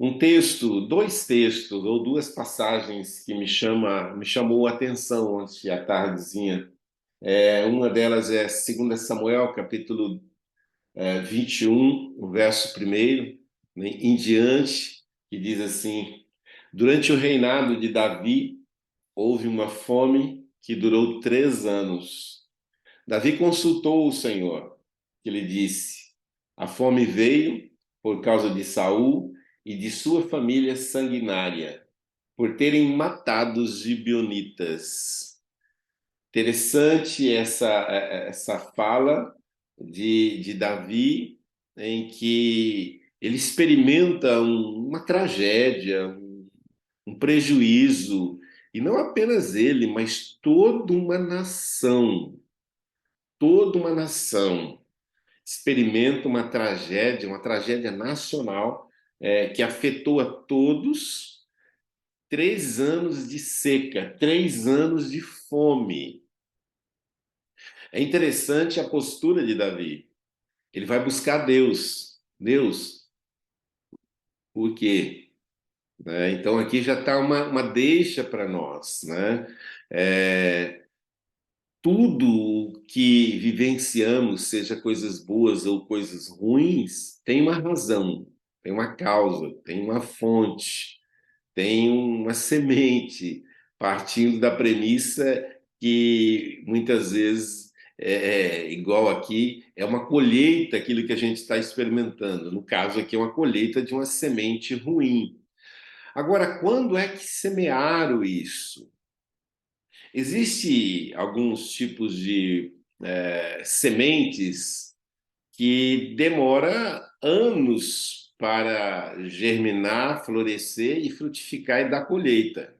um texto, dois textos ou duas passagens que me chamou a atenção ontem à tardezinha. Uma delas é 2 Samuel, capítulo 21, o verso primeiro, né, em diante, que diz assim: durante o reinado de Davi, houve uma fome que durou 3 anos. Davi consultou o Senhor, que lhe disse: a fome veio por causa de Saul e de sua família sanguinária, por terem matado os gibeonitas. Interessante essa fala de Davi, em que ele experimenta uma tragédia, um prejuízo, e não apenas ele, mas toda uma nação experimenta uma tragédia nacional, que afetou a todos. 3 anos de seca, 3 anos de fome. É interessante a postura de Davi. Ele vai buscar Deus. Deus, por quê? Então aqui já está uma deixa para nós, né? É, tudo que vivenciamos, seja coisas boas ou coisas ruins, tem uma razão, tem uma causa, tem uma fonte, tem uma semente, partindo da premissa que muitas vezes igual aqui, é uma colheita aquilo que a gente está experimentando. No caso aqui, é uma colheita de uma semente ruim. Agora, quando é que semearam isso? Existem alguns tipos de sementes que demora anos para germinar, florescer e frutificar e dar colheita.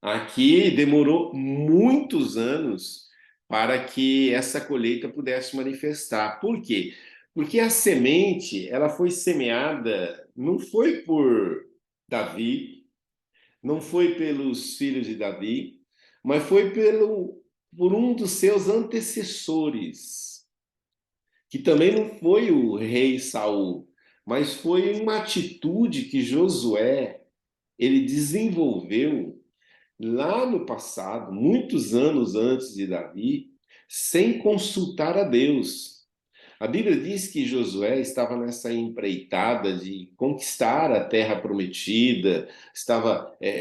Aqui demorou muitos anos para que essa colheita pudesse manifestar. Por quê? Porque a semente, ela foi semeada, não foi por Davi, não foi pelos filhos de Davi, mas foi por um dos seus antecessores, que também não foi o rei Saul, mas foi uma atitude que Josué ele desenvolveu lá no passado, muitos anos antes de Davi, sem consultar a Deus. A Bíblia diz que Josué estava nessa empreitada de conquistar a terra prometida,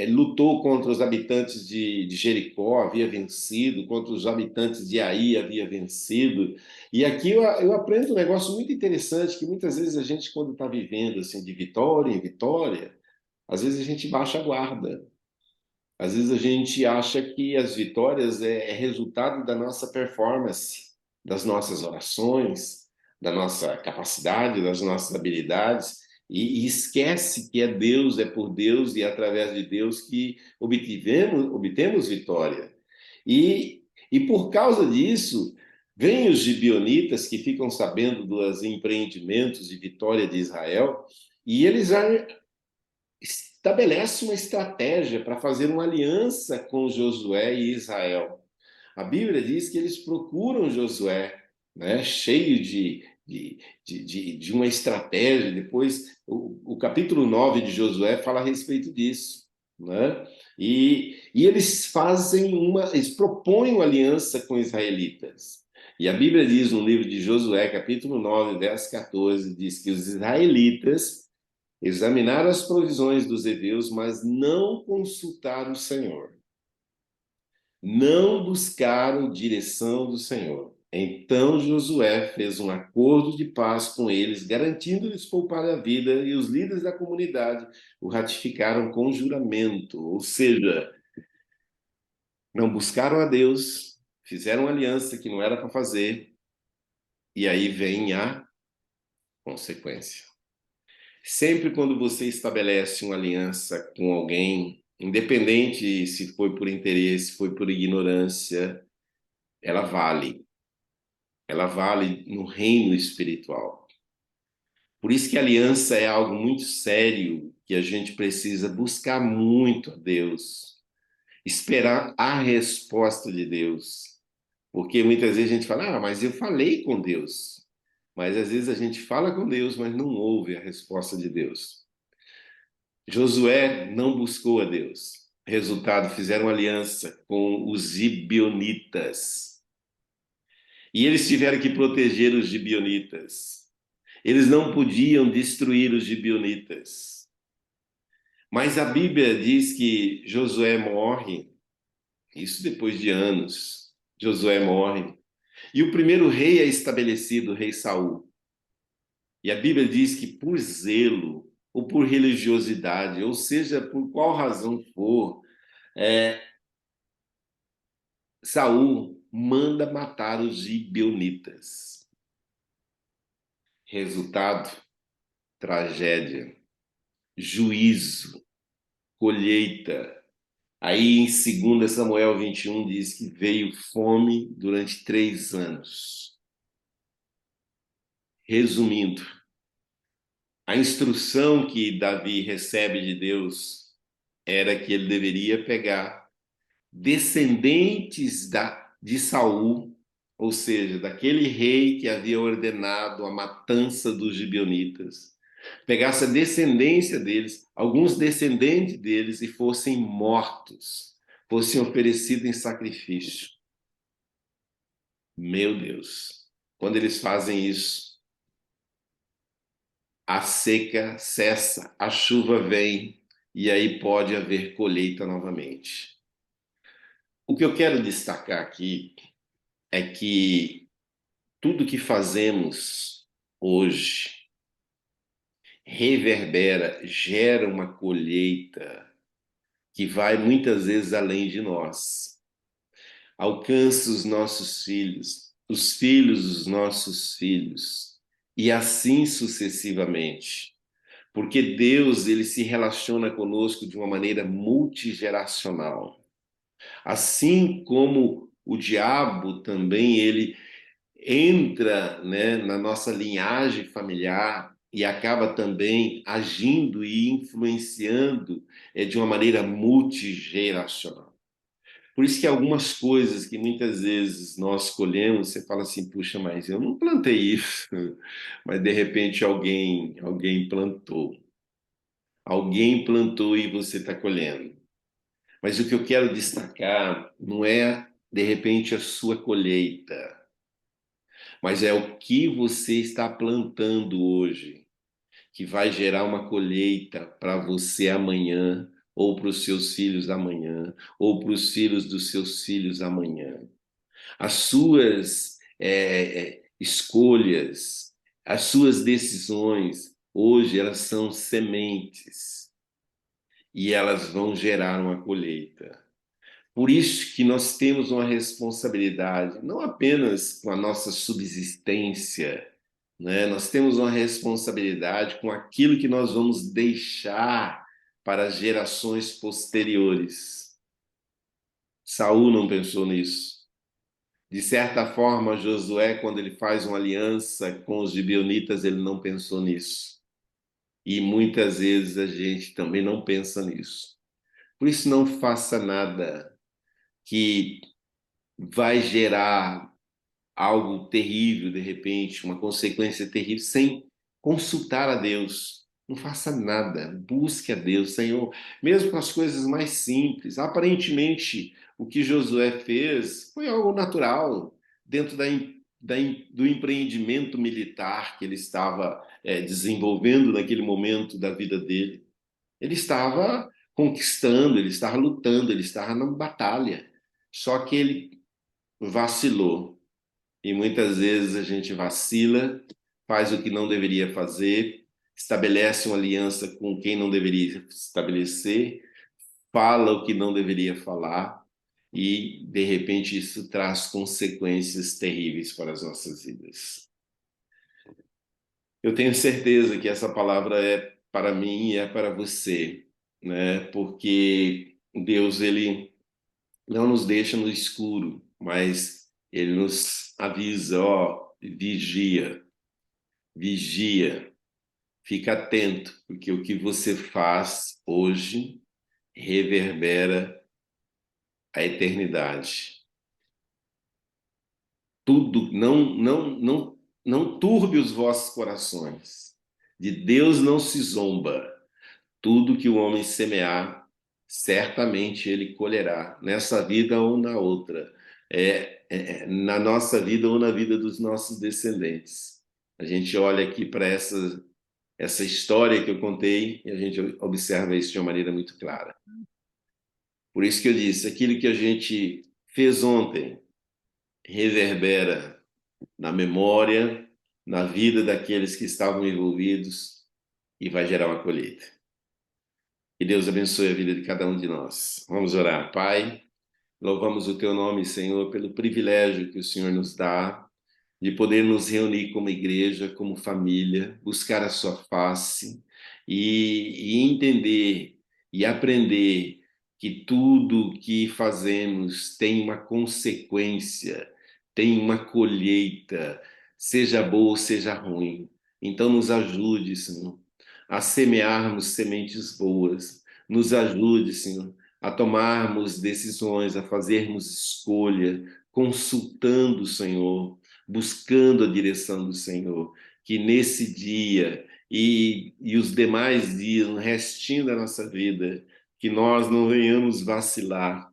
lutou contra os habitantes de Jericó, havia vencido, contra os habitantes de Ai, havia vencido. E aqui eu aprendo um negócio muito interessante, que muitas vezes a gente, quando está vivendo assim, de vitória em vitória, às vezes a gente baixa a guarda. Às vezes a gente acha que as vitórias é resultado da nossa performance, das nossas orações, da nossa capacidade, das nossas habilidades, e esquece que é Deus, é por Deus e é através de Deus que obtemos vitória. E por causa disso, vêm os gibeonitas que ficam sabendo dos empreendimentos de vitória de Israel, e eles estabelece uma estratégia para fazer uma aliança com Josué e Israel. A Bíblia diz que eles procuram Josué, né, cheio de uma estratégia. Depois, o capítulo 9 de Josué fala a respeito disso. Né? E eles propõem uma aliança com os israelitas. E a Bíblia diz no livro de Josué, capítulo 9, verso 14, diz que os israelitas examinaram as provisões dos heveus, mas não consultaram o Senhor. Não buscaram direção do Senhor. Então Josué fez um acordo de paz com eles, garantindo-lhes poupar a vida, e os líderes da comunidade o ratificaram com juramento. Ou seja, não buscaram a Deus, fizeram uma aliança que não era para fazer, e aí vem a consequência. Sempre quando você estabelece uma aliança com alguém, independente se foi por interesse, foi por ignorância, ela vale. Ela vale no reino espiritual. Por isso que a aliança é algo muito sério, que a gente precisa buscar muito a Deus, esperar a resposta de Deus. Porque muitas vezes a gente fala, mas eu falei com Deus. Mas às vezes a gente fala com Deus, mas não ouve a resposta de Deus. Josué não buscou a Deus. Resultado, fizeram aliança com os gibeonitas. E eles tiveram que proteger os gibeonitas. Eles não podiam destruir os gibeonitas. Mas a Bíblia diz que Josué morre, isso depois de anos. Josué morre. E o primeiro rei é estabelecido, o rei Saul. E a Bíblia diz que por zelo, ou por religiosidade, ou seja, por qual razão for, é, Saul manda matar os gibeonitas. Resultado, tragédia, juízo, colheita. Aí em 2 Samuel 21 diz que veio fome durante 3 anos. Resumindo, a instrução que Davi recebe de Deus era que ele deveria pegar descendentes de Saul, ou seja, daquele rei que havia ordenado a matança dos gibeonitas, pegasse a descendência deles, alguns descendentes deles, e fossem mortos, fossem oferecidos em sacrifício. Meu Deus, quando eles fazem isso, a seca cessa, a chuva vem, e aí pode haver colheita novamente. O que eu quero destacar aqui é que tudo que fazemos hoje reverbera, gera uma colheita que vai muitas vezes além de nós. Alcança os filhos dos nossos filhos, e assim sucessivamente. Porque Deus, ele se relaciona conosco de uma maneira multigeracional. Assim como o diabo também, ele entra, né, na nossa linhagem familiar e acaba também agindo e influenciando de uma maneira multigeracional. Por isso que algumas coisas que muitas vezes nós colhemos, você fala assim, puxa, mas eu não plantei isso, mas de repente alguém plantou. Alguém plantou e você está colhendo. Mas o que eu quero destacar não é, de repente, a sua colheita, mas é o que você está plantando hoje, que vai gerar uma colheita para você amanhã, ou para os seus filhos amanhã, ou para os filhos dos seus filhos amanhã. As suas escolhas, as suas decisões, hoje elas são sementes e elas vão gerar uma colheita. Por isso que nós temos uma responsabilidade, não apenas com a nossa subsistência, né? Nós temos uma responsabilidade com aquilo que nós vamos deixar para as gerações posteriores. Saul não pensou nisso. De certa forma, Josué, quando ele faz uma aliança com os gibeonitas, ele não pensou nisso. E muitas vezes a gente também não pensa nisso. Por isso, não faça nada que vai gerar algo terrível, de repente, uma consequência terrível, sem consultar a Deus. Não faça nada, busque a Deus, Senhor, mesmo com as coisas mais simples. Aparentemente, o que Josué fez foi algo natural, dentro do empreendimento militar que ele estava desenvolvendo naquele momento da vida dele. Ele estava conquistando, ele estava lutando, ele estava na batalha. Só que ele vacilou. E muitas vezes a gente vacila, faz o que não deveria fazer, estabelece uma aliança com quem não deveria estabelecer, fala o que não deveria falar, e de repente isso traz consequências terríveis para as nossas vidas. Eu tenho certeza que essa palavra é para mim e é para você, né? Porque Deus, ele não nos deixa no escuro, mas ele nos avisa, ó, vigia, vigia, fica atento, porque o que você faz hoje reverbera a eternidade. Tudo, não turbe os vossos corações. De Deus não se zomba. tudo que o homem semear, certamente ele colherá, nessa vida ou na outra, na nossa vida ou na vida dos nossos descendentes. A gente olha aqui para essa história que eu contei e a gente observa isso de uma maneira muito clara. Por isso que eu disse, aquilo que a gente fez ontem reverbera na memória, na vida daqueles que estavam envolvidos e vai gerar uma colheita. Que Deus abençoe a vida de cada um de nós. Vamos orar. Pai, louvamos o teu nome, Senhor, pelo privilégio que o Senhor nos dá de poder nos reunir como igreja, como família, buscar a sua face e entender e aprender que tudo que fazemos tem uma consequência, tem uma colheita, seja boa ou seja ruim. Então nos ajude, Senhor, a semearmos sementes boas. Nos ajude, Senhor, a tomarmos decisões, a fazermos escolha, consultando o Senhor, buscando a direção do Senhor, que nesse dia e os demais dias, no restinho da nossa vida, que nós não venhamos vacilar,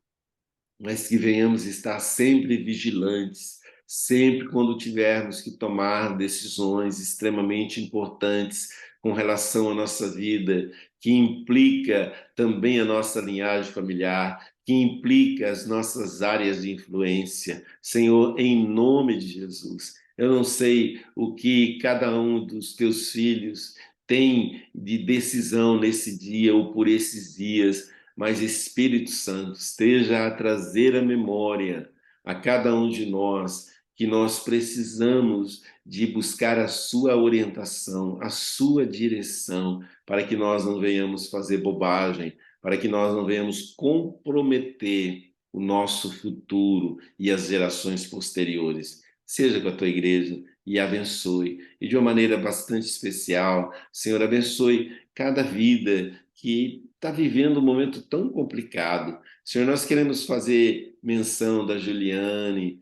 mas que venhamos estar sempre vigilantes, sempre quando tivermos que tomar decisões extremamente importantes com relação à nossa vida, que implica também a nossa linhagem familiar, que implica as nossas áreas de influência. Senhor, em nome de Jesus, eu não sei o que cada um dos teus filhos tem de decisão nesse dia ou por esses dias, mas Espírito Santo esteja a trazer a memória a cada um de nós que nós precisamos de buscar a sua orientação, a sua direção, para que nós não venhamos fazer bobagem, para que nós não venhamos comprometer o nosso futuro e as gerações posteriores. Seja com a tua igreja e abençoe. E de uma maneira bastante especial, Senhor, abençoe cada vida que está vivendo um momento tão complicado. Senhor, nós queremos fazer menção da Juliane,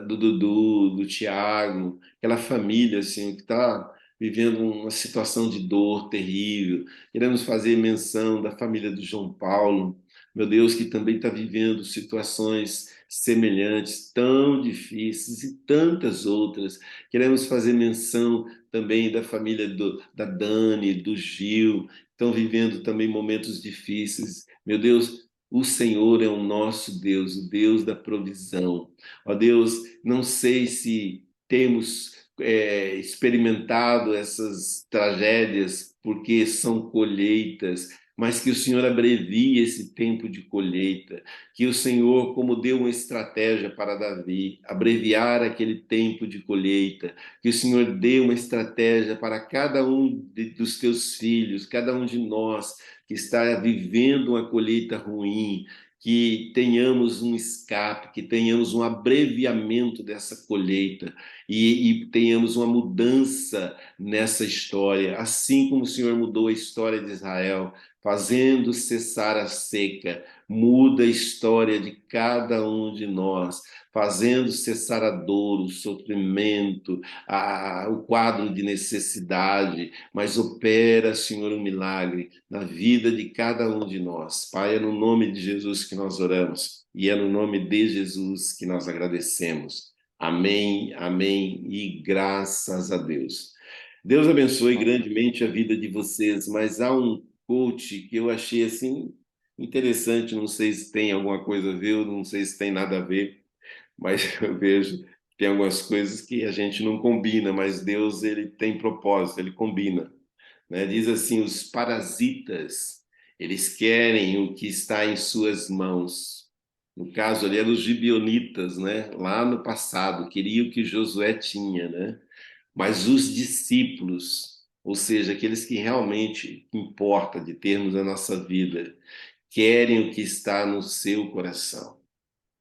do Dudu, do Tiago, aquela família assim, que está vivendo uma situação de dor terrível. Queremos fazer menção da família do João Paulo, meu Deus, que também está vivendo situações semelhantes, tão difíceis e tantas outras. Queremos fazer menção também da família da Dani, do Gil, estão vivendo também momentos difíceis. Meu Deus, o Senhor é o nosso Deus, o Deus da provisão. Ó Deus, não sei se temos experimentado essas tragédias porque são colheitas, mas que o Senhor abrevie esse tempo de colheita, que o Senhor, como deu uma estratégia para Davi, abreviar aquele tempo de colheita, que o Senhor dê uma estratégia para cada um dos teus filhos, cada um de nós que está vivendo uma colheita ruim, que tenhamos um escape, que tenhamos um abreviamento dessa colheita e tenhamos uma mudança nessa história, assim como o Senhor mudou a história de Israel, fazendo cessar a seca, muda a história de cada um de nós, fazendo cessar a dor, o sofrimento, o quadro de necessidade, mas opera, Senhor, um milagre na vida de cada um de nós. Pai, é no nome de Jesus que nós oramos e é no nome de Jesus que nós agradecemos. Amém, amém e graças a Deus. Deus abençoe grandemente a vida de vocês, mas há um coach que eu achei assim interessante, não sei se tem alguma coisa a ver, ou não sei se tem nada a ver, mas eu vejo que tem algumas coisas que a gente não combina, mas Deus ele tem propósito, ele combina, né? Diz assim, os parasitas, eles querem o que está em suas mãos. No caso ali eram os gibeonitas, né? Lá no passado, queriam o que Josué tinha, né? Mas os discípulos, ou seja, aqueles que realmente importa de termos na nossa vida, querem o que está no seu coração.